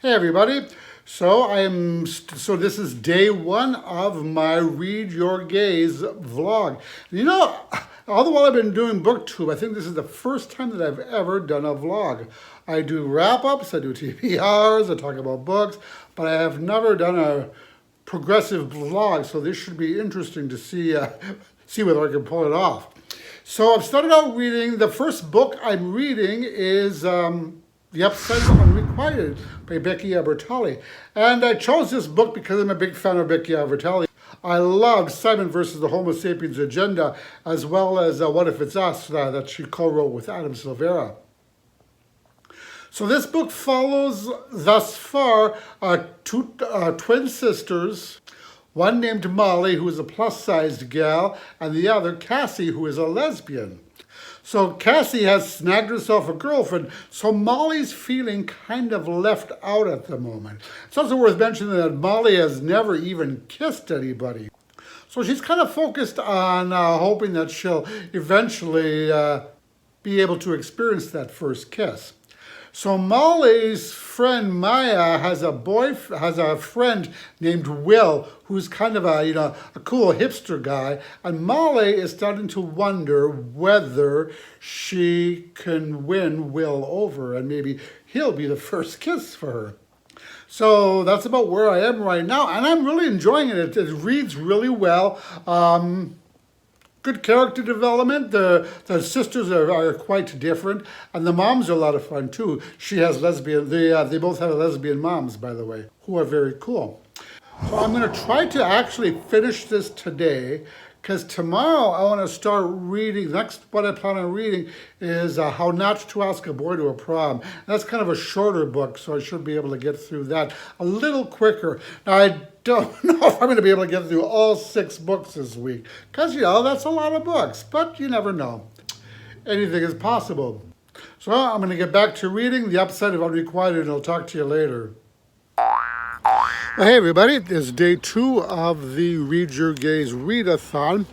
Hey everybody. So this is day one of my Read Your Gaze vlog. You know, all the while I've been doing BookTube, I think this is the first time that I've ever done a vlog. I do wrap-ups, I do TBRs, I talk about books, but I have never done a progressive vlog, so this should be interesting to see whether I can pull it off. So I've started out reading, the first book I'm reading is The Upside of Unrequited by Becky Bertolli. And I chose this book because I'm a big fan of Becky Bertolli. I love Simon versus the Homo Sapiens Agenda, as well as What If It's Us, that she co-wrote with Adam Silvera. So this book follows, thus far, two twin sisters, one named Molly, who is a plus-sized gal, and the other, Cassie, who is a lesbian. So Cassie has snagged herself a girlfriend, so Molly's feeling kind of left out at the moment. It's also worth mentioning that Molly has never even kissed anybody. So she's kind of focused on hoping that she'll eventually be able to experience that first kiss. So Molly's friend Maya has a friend named Will, who's kind of a cool hipster guy, and Molly is starting to wonder whether she can win Will over, and maybe he'll be the first kiss for her. So that's about where I am right now, and I'm really enjoying it. It reads really well. Good character development. The sisters are quite different, and the moms are a lot of fun too. She has lesbian. They both have lesbian moms, by the way, who are very cool. So I'm going to try to actually finish this today, because tomorrow I want to start reading. Next, what I plan on reading is How Not to Ask a Boy to a Prom. And that's kind of a shorter book, so I should be able to get through that a little quicker. Now, I don't know if I'm going to be able to get through all 6 books this week, because, that's a lot of books, but you never know. Anything is possible. So I'm going to get back to reading The Upside of Unrequited, and I'll talk to you later. Well, hey everybody, it's day 2 of the Read Your Gaze Readathon,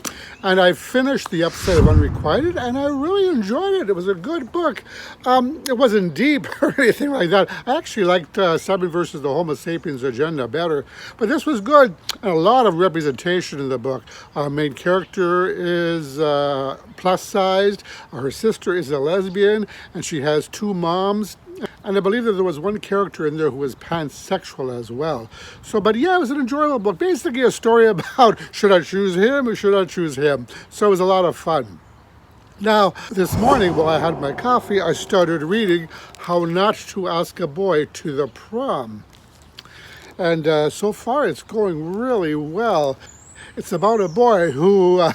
and I finished The Upside of Unrequited, and I really enjoyed it. It was a good book. It wasn't deep or anything like that. I actually liked Simon versus the Homo Sapiens Agenda better, but this was good, and a lot of representation in the book. Our main character is plus-sized, her sister is a lesbian, and she has 2 moms. And I believe that there was one character in there who was pansexual as well. So, but yeah, it was an enjoyable book. Basically a story about should I choose him or should I choose him? So it was a lot of fun. Now, this morning while I had my coffee, I started reading How Not to Ask a Boy to the Prom. And so far it's going really well. It's about a boy who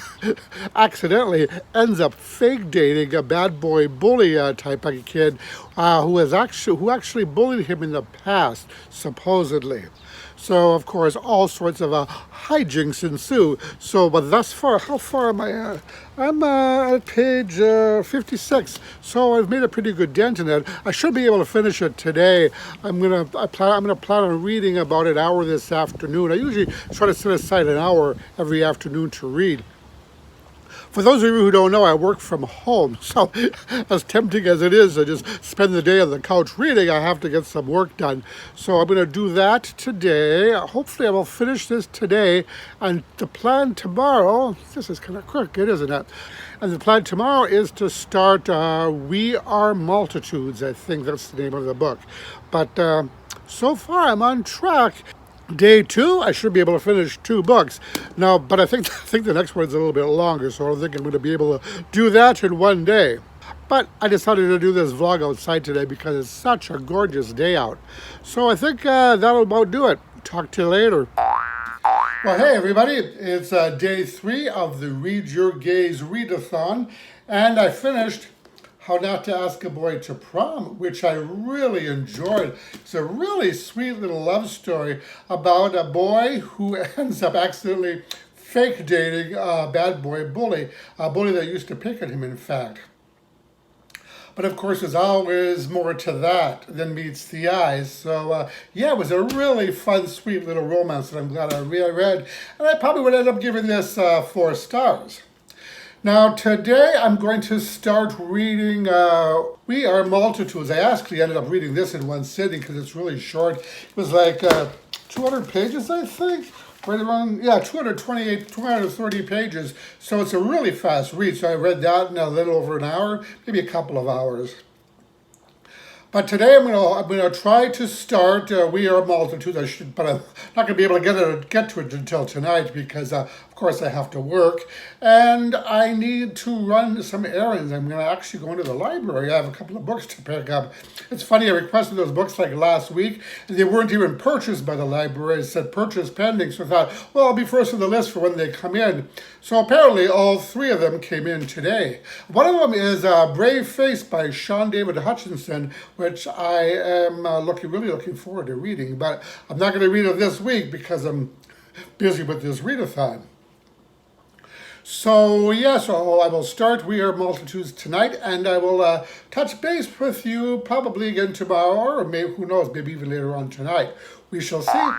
accidentally ends up fake dating a bad boy bully type of kid who actually bullied him in the past, supposedly. So, of course, all sorts of hijinks ensue. So, but thus far, how far am I at? I'm at page 56. So I've made a pretty good dent in it. I should be able to finish it today. I'm gonna plan on reading about an hour this afternoon. I usually try to set aside an hour every afternoon to read. For those of you who don't know, I work from home, so as tempting as it is to just spend the day on the couch reading, I have to get some work done. So I'm going to do that today. Hopefully I will finish this today, and the plan tomorrow, this is kind of crooked, isn't it? And the plan tomorrow is to start We Are Multitudes. I think that's the name of the book. But so far I'm on track. Day 2, I should be able to finish 2 books. Now, but I think the next one's a little bit longer, so I don't think I'm going to be able to do that in one day. But I decided to do this vlog outside today because it's such a gorgeous day out. So I think that'll about do it. Talk to you later. Well, hey everybody, it's day 3 of the Read Your Gaze Readathon, and I finished How Not to Ask a Boy to Prom, which I really enjoyed. It's a really sweet little love story about a boy who ends up accidentally fake dating a bad boy bully, a bully that used to pick at him, in fact. But of course, there's always more to that than meets the eyes. So yeah, it was a really fun, sweet little romance that I'm glad I read. And I probably would end up giving this 4 stars. Now today I'm going to start reading We Are Multitudes. I actually ended up reading this in one sitting because it's really short. It was like 200 pages, I think. Right around, yeah, 228, 230 pages. So it's a really fast read. So I read that in a little over an hour, maybe a couple of hours. But today I'm gonna try to start We Are Multitudes. But I'm not gonna be able to get to it until tonight because of course I have to work and I need to run some errands. I'm gonna actually go into the library. I have a couple of books to pick up. It's funny, I requested those books like last week and they weren't even purchased by the library. It said purchase pending, so I thought, well, I'll be first on the list for when they come in. So apparently all three of them came in today. One of them is Brave Face by Sean David Hutchinson, which I am really looking forward to reading, but I'm not going to read it this week because I'm busy with this readathon. So yes, I will start We Are Multitudes tonight, and I will touch base with you probably again tomorrow, or maybe, who knows, maybe even later on tonight. We shall see.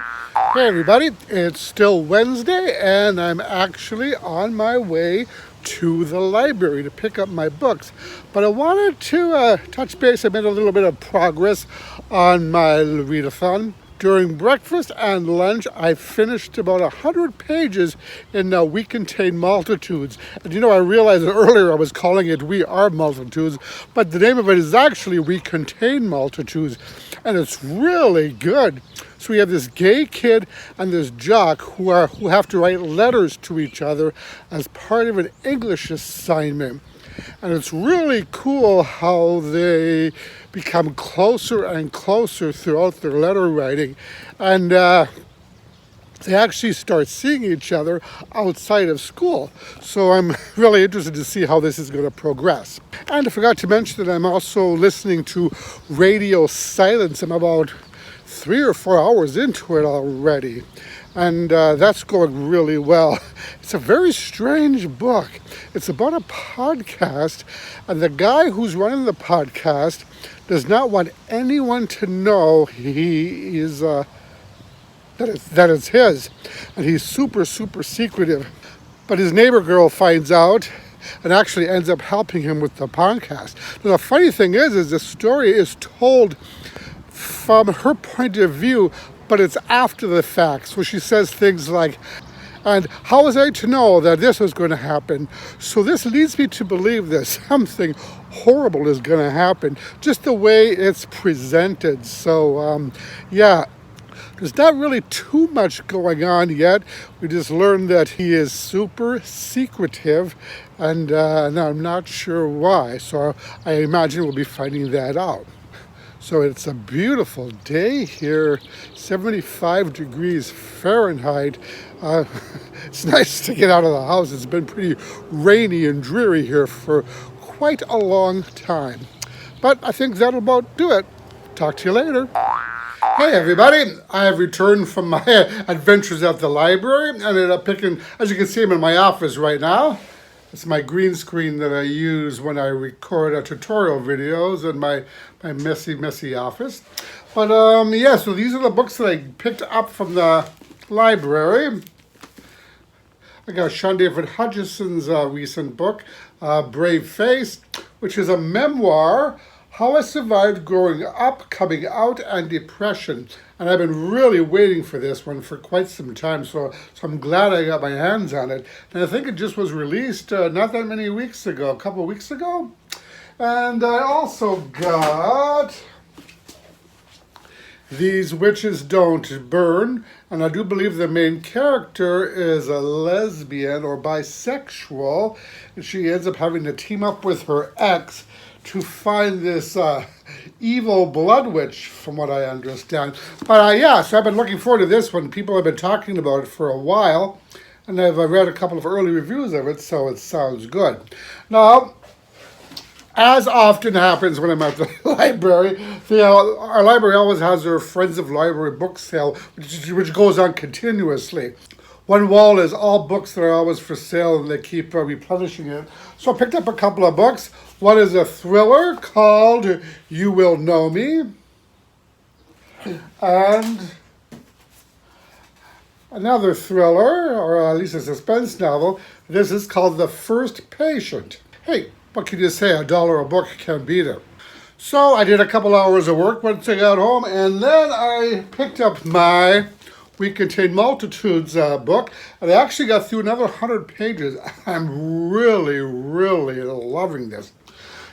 Hey everybody, it's still Wednesday, and I'm actually on my way to the library to pick up my books. But I wanted to touch base. I made a little bit of progress on my readathon. During breakfast and lunch, I finished about 100 pages in We Contain Multitudes. And you know, I realized that earlier I was calling it We Are Multitudes, but the name of it is actually We Contain Multitudes. And it's really good. So we have this gay kid and this jock who have to write letters to each other as part of an English assignment. And it's really cool how they become closer and closer throughout their letter writing. And they actually start seeing each other outside of school. So I'm really interested to see how this is going to progress. And I forgot to mention that I'm also listening to Radio Silence. I'm about 3 or 4 hours into it already. And that's going really well. It's a very strange book. It's about a podcast, and the guy who's running the podcast does not want anyone to know he is that it's his, and he's super secretive. But his neighbor girl finds out and actually ends up helping him with the podcast. Now, the funny thing is the story is told from her point of view, but it's after the fact. So she says things like, and how was I to know that this was going to happen? So this leads me to believe that something horrible is going to happen, just the way it's presented. So, yeah, there's not really too much going on yet. We just learned that he is super secretive, and I'm not sure why. So I imagine we'll be finding that out. So it's a beautiful day here, 75 degrees Fahrenheit. It's nice to get out of the house. It's been pretty rainy and dreary here for quite a long time. But I think that'll about do it. Talk to you later. Hey everybody, I have returned from my adventures at the library. I ended up picking, as you can see, I'm in my office right now. It's my green screen that I use when I record tutorial videos in my messy office. But yeah, so these are the books that I picked up from the library. I got Sean David Hutchinson's recent book, Brave Face, which is a memoir, How I Survived Growing Up, Coming Out, and Depression. And I've been really waiting for this one for quite some time, so I'm glad I got my hands on it. And I think it just was released not that many weeks ago, a couple of weeks ago. And I also got These Witches Don't Burn, and I do believe the main character is a lesbian or bisexual, and she ends up having to team up with her ex to find this evil blood witch, from what I understand. But yeah, so I've been looking forward to this one. People have been talking about it for a while, and I've read a couple of early reviews of it, so it sounds good. Now, as often happens when I'm at the library, our library always has their Friends of Library book sale, which goes on continuously. One wall is all books that are always for sale, and they keep replenishing it. So I picked up a couple of books. One is a thriller called You Will Know Me. And another thriller, or at least a suspense novel. This is called The First Patient. Hey, what can you say? $1 a book can't beat it. So I did a couple hours of work once I got home, and then I picked up my We Contain Multitudes book, and I actually got through another 100 pages. I'm really, really loving this.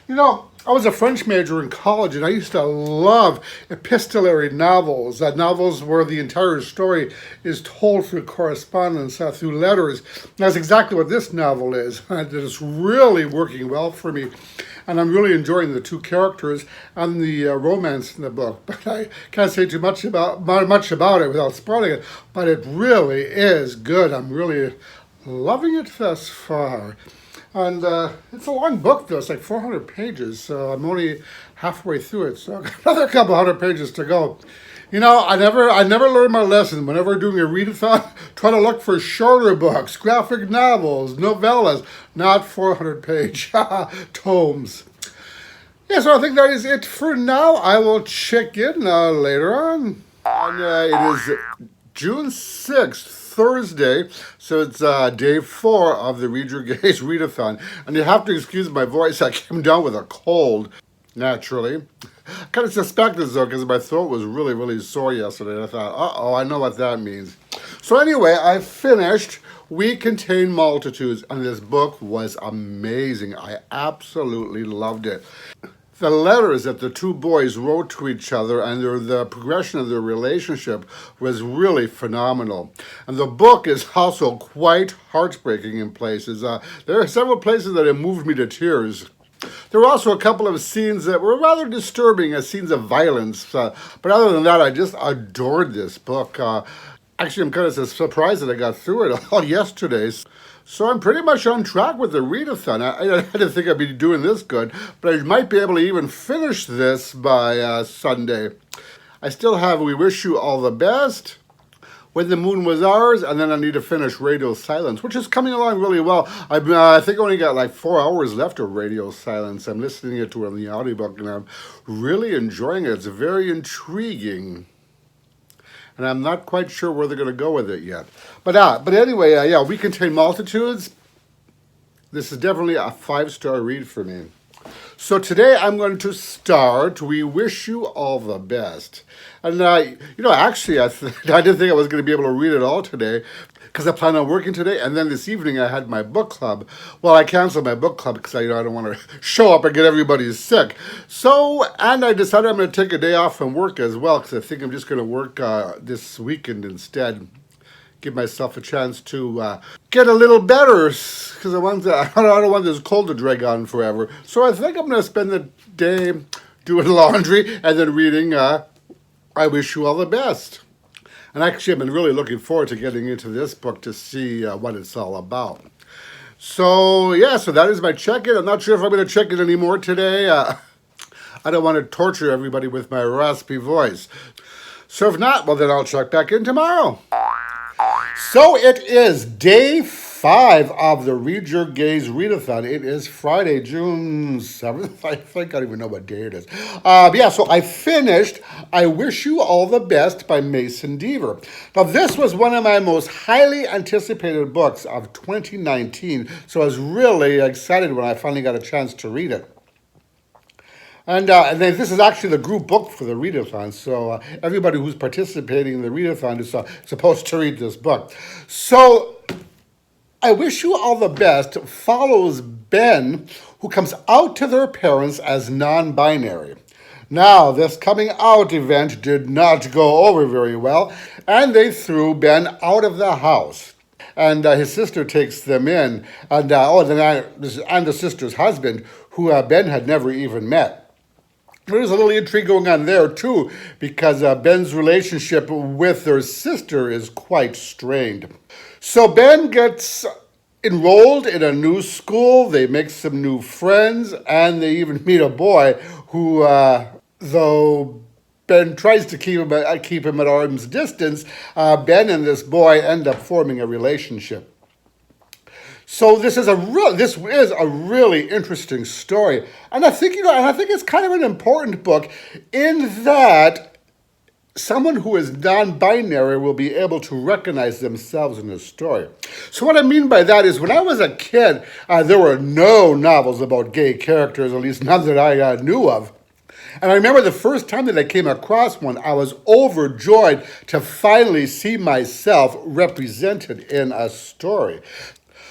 You know, I was a French major in college, and I used to love epistolary novels, novels where the entire story is told through correspondence, through letters. That's exactly what this novel is. It's really working well for me, and I'm really enjoying the two characters and the romance in the book. But I can't say too much about it without spoiling it, but it really is good. I'm really loving it thus far. And it's a long book, though. It's like 400 pages, so I'm only halfway through it. So another couple hundred pages to go. You know, I never learned my lesson. Whenever doing a readathon, try to look for shorter books, graphic novels, novellas, not 400-page tomes. Yeah, so I think that is it for now. I will check in later on. And it is June 6th. Thursday, so it's day 4 of the Read Your Gaze Readathon. And you have to excuse my voice, I came down with a cold, naturally. I kind of suspected though, because my throat was really, really sore yesterday. And I thought, uh-oh, I know what that means. So anyway, I finished We Contain Multitudes, and this book was amazing. I absolutely loved it. The letters that the two boys wrote to each other and the progression of their relationship was really phenomenal. And the book is also quite heartbreaking in places. There are several places that have moved me to tears. There were also a couple of scenes that were rather disturbing as scenes of violence. But other than that, I just adored this book. Actually, I'm kind of surprised that I got through it all yesterday. So I'm pretty much on track with the readathon. I didn't think I'd be doing this good, but I might be able to even finish this by Sunday. I still have We Wish You All the Best, When the Moon Was Ours, and then I need to finish Radio Silence, which is coming along really well. I think I only got like 4 hours left of Radio Silence. I'm listening to it on the audiobook, and I'm really enjoying it. It's very intriguing. And I'm not quite sure where they're going to go with it yet. But anyway, yeah, We Contain Multitudes. This is definitely a 5-star read for me. So today I'm going to start We Wish You All the Best. And, actually, I didn't think I was going to be able to read it all today because I plan on working today. And then this evening I had my book club. Well, I canceled my book club because I don't want to show up and get everybody sick. So, and I decided I'm going to take a day off from work as well because I think I'm just going to work this weekend instead. Give myself a chance to get a little better because I don't want this cold to drag on forever. So I think I'm going to spend the day doing laundry and then reading I Wish You All the Best. And actually, I've been really looking forward to getting into this book to see what it's all about. So, yeah, so that is my check-in. I'm not sure if I'm going to check in anymore today. I don't want to torture everybody with my raspy voice. So if not, well, then I'll check back in tomorrow. So it is day 5 of the Read Your Gaze Readathon. It is Friday, June 7th. I think I don't even know what day it is. So I finished I Wish You All the Best by Mason Deaver. Now, this was one of my most highly anticipated books of 2019, so I was really excited when I finally got a chance to read it. And then this is actually the group book for the Readathon, so everybody who's participating in the Readathon is supposed to read this book. So, I Wish You All the Best follows Ben, who comes out to their parents as non-binary. Now, this coming out event did not go over very well, and they threw Ben out of the house. And his sister takes them in, and the sister's husband, who Ben had never even met. There's a little intrigue going on there, too, because Ben's relationship with their sister is quite strained. So Ben gets enrolled in a new school, they make some new friends, and they even meet a boy who, though Ben tries to keep him at arm's distance, Ben and this boy end up forming a relationship. So this is a really interesting story, and I think it's kind of an important book in that someone who is non-binary will be able to recognize themselves in the story. So what I mean by that is when I was a kid, there were no novels about gay characters, at least none that I knew of. And I remember the first time that I came across one, I was overjoyed to finally see myself represented in a story.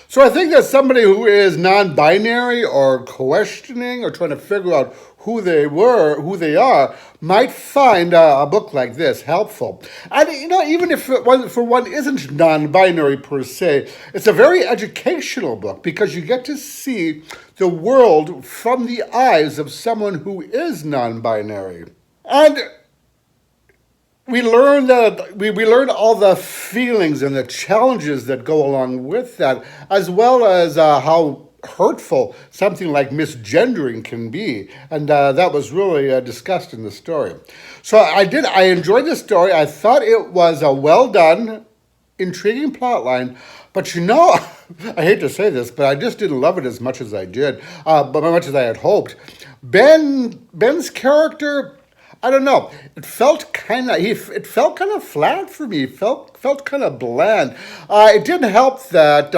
So I think that somebody who is non-binary or questioning or trying to figure out who they are, might find a book like this helpful. And even if for one isn't non-binary per se, it's a very educational book because you get to see the world from the eyes of someone who is non-binary. And we learned that we learned all the feelings and the challenges that go along with that, as well as how hurtful something like misgendering can be, and that was really discussed in the story. So I enjoyed the story. I thought it was a well done, intriguing plotline, but I hate to say this, but I just didn't love it as much as I did, but as much as I had hoped. Ben's character, I don't know. It felt kind of flat for me. It felt kind of bland. It didn't help that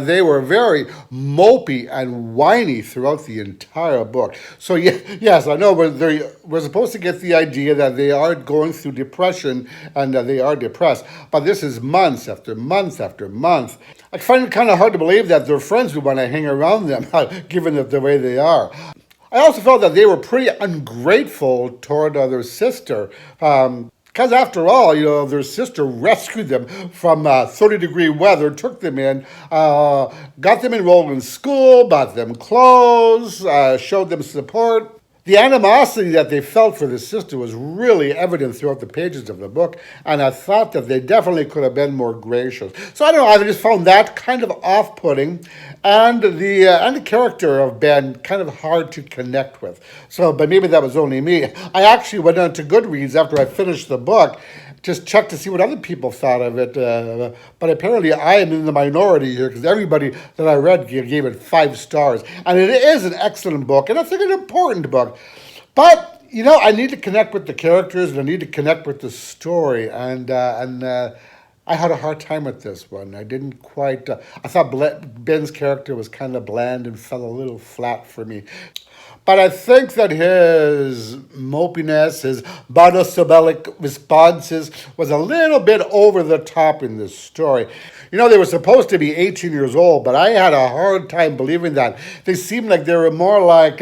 they were very mopey and whiny throughout the entire book. So yes, I know we're supposed to get the idea that they are going through depression and they are depressed. But this is months after month after month. I find it kind of hard to believe that their friends would want to hang around them, given the way they are. I also felt that they were pretty ungrateful toward their sister. Because after all, their sister rescued them from 30-degree weather, took them in, got them enrolled in school, bought them clothes, showed them support. The animosity that they felt for the sister was really evident throughout the pages of the book, and I thought that they definitely could have been more gracious. So I don't know, I just found that kind of off-putting, and the character of Ben kind of hard to connect with. But maybe that was only me. I actually went on to Goodreads after I finished the book, just check to see what other people thought of it. But apparently I am in the minority here because everybody that I read gave it 5 stars. And it is an excellent book, and I think an important book. But, I need to connect with the characters, and I need to connect with the story. And I had a hard time with this one. I didn't quite... I thought Ben's character was kind of bland and fell a little flat for me. But I think that his mopiness, his monosyllabic responses was a little bit over the top in this story. They were supposed to be 18 years old, but I had a hard time believing that. They seemed like they were more like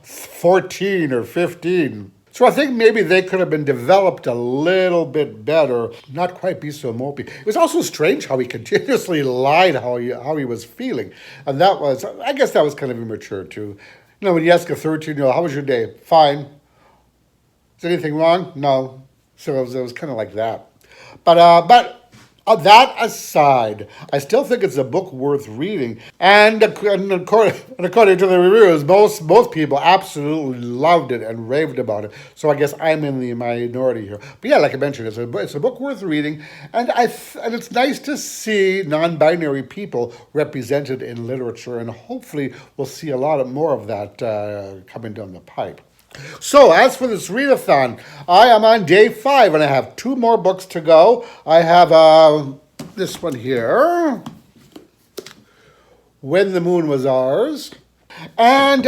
14 or 15. So I think maybe they could have been developed a little bit better, not quite be so mopey. It was also strange how he continuously lied how he was feeling. And I guess that was kind of immature too. When you ask a 13-year-old, how was your day? Fine. Is anything wrong? No. So it was kind of like that. But that aside, I still think it's a book worth reading. And according to the reviews, most people absolutely loved it and raved about it. So I guess I'm in the minority here. But yeah, like I mentioned, it's a book worth reading. And it's nice to see non-binary people represented in literature. And hopefully we'll see a lot more of that coming down the pipe. So, as for this readathon, I am on day 5, and I have 2 more books to go. I have this one here, When the Moon Was Ours, and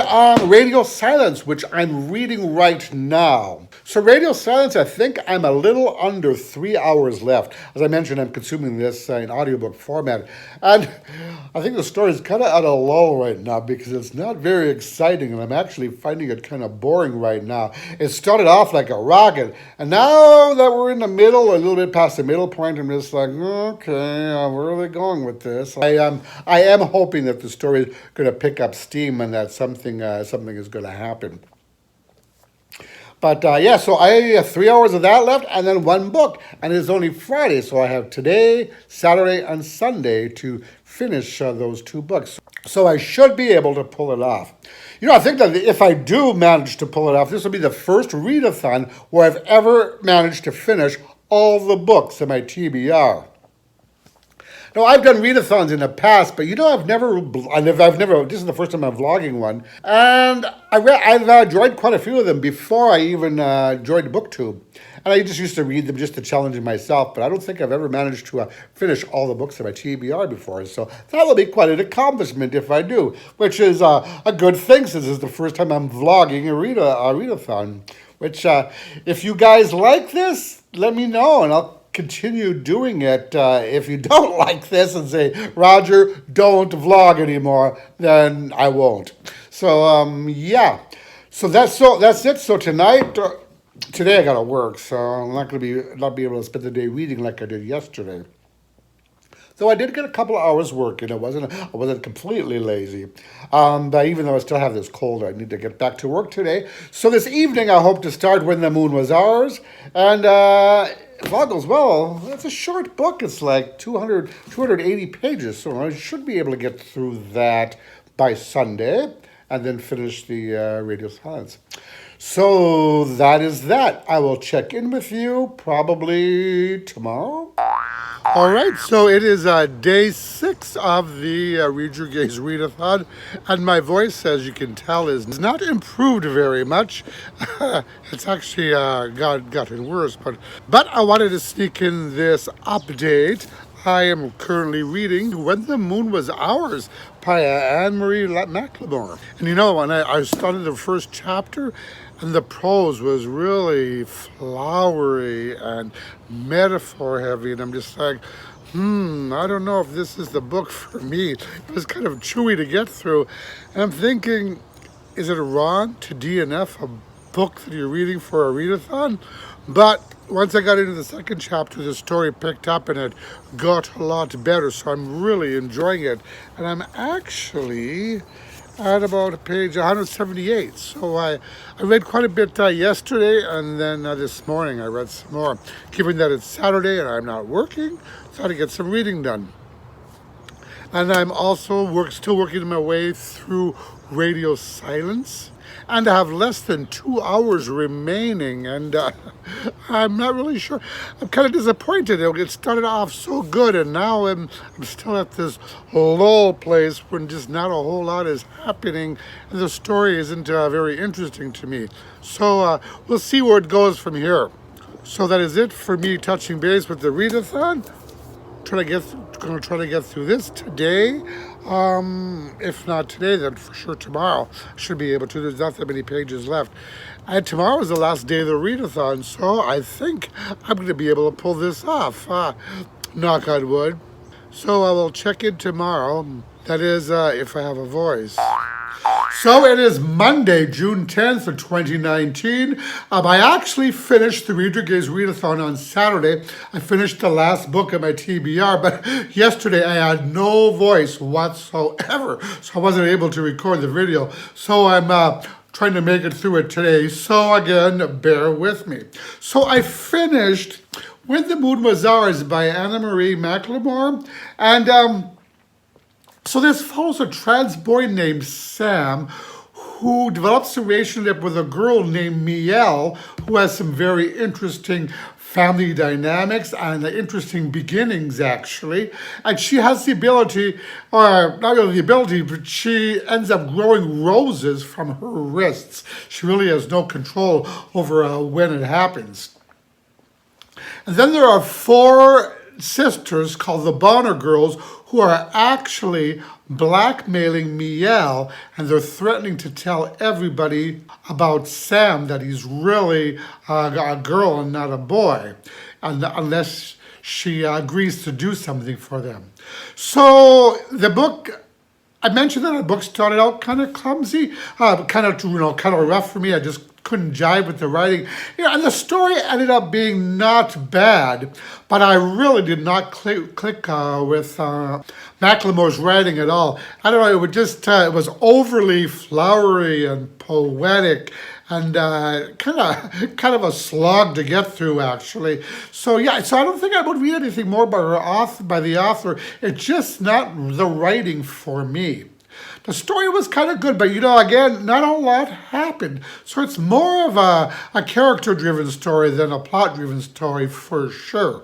Radio Silence, which I'm reading right now. So Radio Silence, I think I'm a little under 3 hours left. As I mentioned, I'm consuming this in audiobook format. And I think the story is kind of at a lull right now because it's not very exciting, and I'm actually finding it kind of boring right now. It started off like a rocket, and now that we're in the middle, a little bit past the middle point, I'm just like, okay, where are they going with this? I am hoping that the story is going to pick up steam and that something is going to happen. But so I have 3 hours of that left and then 1 book. And it's only Friday, so I have today, Saturday, and Sunday to finish those 2 books. So I should be able to pull it off. I think that if I do manage to pull it off, this will be the first readathon where I've ever managed to finish all the books in my TBR. No, I've done readathons in the past, but I've never. This is the first time I'm vlogging one, and I've joined quite a few of them before I even joined BookTube, and I just used to read them just to challenge myself. But I don't think I've ever managed to finish all the books of my TBR before, so that will be quite an accomplishment if I do, which is a good thing since this is the first time I'm vlogging a readathon. Which, if you guys like this, let me know, and I'll continue doing it. If you don't like this and say, Roger, don't vlog anymore, then I won't. So yeah. So that's it. So today I gotta work, so I'm not be able to spend the day reading like I did yesterday. So I did get a couple of hours working. I wasn't completely lazy. But even though I still have this cold, I need to get back to work today. So this evening I hope to start When the Moon Was Ours. And if all goes well, it's a short book. It's like 280 pages. So I should be able to get through that by Sunday and then finish the Radio Silence. So that is that. I will check in with you probably tomorrow. All right, so it is day 6 of the Read Your Gaze Readathon, and my voice, as you can tell, is not improved very much. It's actually gotten worse, but I wanted to sneak in this update. I am currently reading When the Moon Was Ours by Anne-Marie McLemore. And you know, when I started the first chapter, and the prose was really flowery and metaphor heavy, and I'm just like, I don't know if this is the book for me. It was kind of chewy to get through. And I'm thinking, is it wrong to DNF a book that you're reading for a readathon? But once I got into the second chapter, the story picked up and it got a lot better. So I'm really enjoying it. And I'm actually at about page 178. So I read quite a bit yesterday, and then this morning I read some more. Given that it's Saturday and I'm not working, so I had to get some reading done. And I'm also still working my way through Radio Silence. And I have less than 2 hours remaining, and I'm not really sure. I'm kind of disappointed. It started off so good, and now I'm still at this lull place when just not a whole lot is happening, and the story isn't very interesting to me. So we'll see where it goes from here. So that is it for me touching base with the readathon. Going to try to get through this today. If not today, then for sure tomorrow. Should be able to. There's not that many pages left. And tomorrow is the last day of the readathon, so I think I'm going to be able to pull this off. Knock on wood. So I will check in tomorrow. That is, if I have a voice. So it is Monday, June 10th of 2019. I actually finished the Read Your Gaze Readathon on Saturday. I finished the last book of my TBR, but yesterday I had no voice whatsoever, so I wasn't able to record the video. So I'm trying to make it through it today. So again, bear with me. So I finished When the Moon Was Ours by Anne-Marie McLemore, and so this follows a trans boy named Sam who develops a relationship with a girl named Miel who has some very interesting family dynamics and interesting beginnings, actually. And she has the ability, or not really the ability, but she ends up growing roses from her wrists. She really has no control over when it happens. And then there are 4 sisters called the Bonner Girls who are actually blackmailing Miel, and they're threatening to tell everybody about Sam, that he's really a girl and not a boy, unless she agrees to do something for them. So the book, I mentioned that the book started out kind of clumsy, kind of rough for me. I just couldn't jive with the writing. And the story ended up being not bad, but I really did not click with McLemore's writing at all. I don't know, it was overly flowery and poetic, and kind of a slog to get through, actually. So yeah, so I don't think I would read anything more by the author. It's just not the writing for me. The story was kind of good, but again, not a lot happened. So it's more of a character-driven story than a plot-driven story for sure.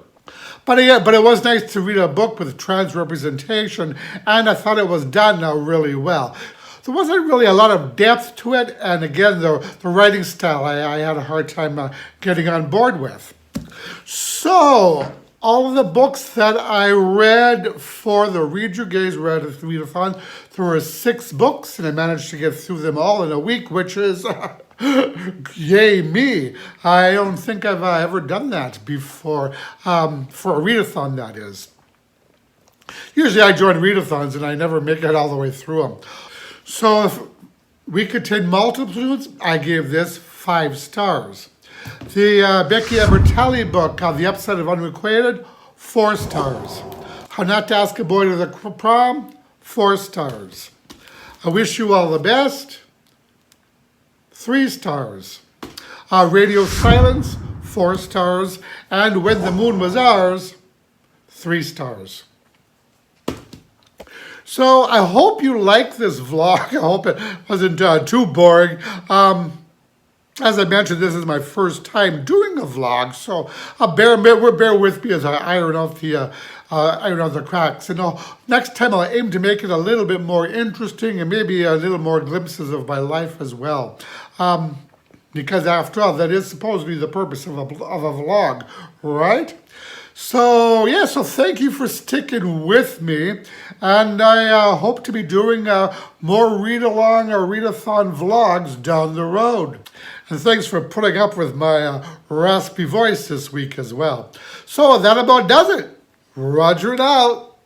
But yeah, but it was nice to read a book with trans representation, and I thought it was done really well. There wasn't really a lot of depth to it, and again, the writing style I had a hard time getting on board with. So, all of the books that I read for the Read Your Gaze Readathon, there were 6 books, and I managed to get through them all in a week, which is, yay me. I don't think I've ever done that before, for a readathon, that is. Usually I join readathons and I never make it all the way through them. So if we contain multitudes, I gave this 5 stars. The Becky Ebertelli book, The Upside of Unrequited, 4 stars. How Not to Ask a Boy to the Prom, 4 stars. I Wish You All the Best, 3 stars. Radio Silence, 4 stars. And When the Moon Was Ours, 3 stars. So I hope you liked this vlog. I hope it wasn't too boring. As I mentioned, this is my first time doing a vlog, so bear with me as I iron out the cracks. And next time I'll aim to make it a little bit more interesting and maybe a little more glimpses of my life as well. Because after all, that is supposedly the purpose of a vlog, right? So, yeah, so thank you for sticking with me, and I hope to be doing more read-along or readathon vlogs down the road. And thanks for putting up with my raspy voice this week as well. So that about does it. Roger it out.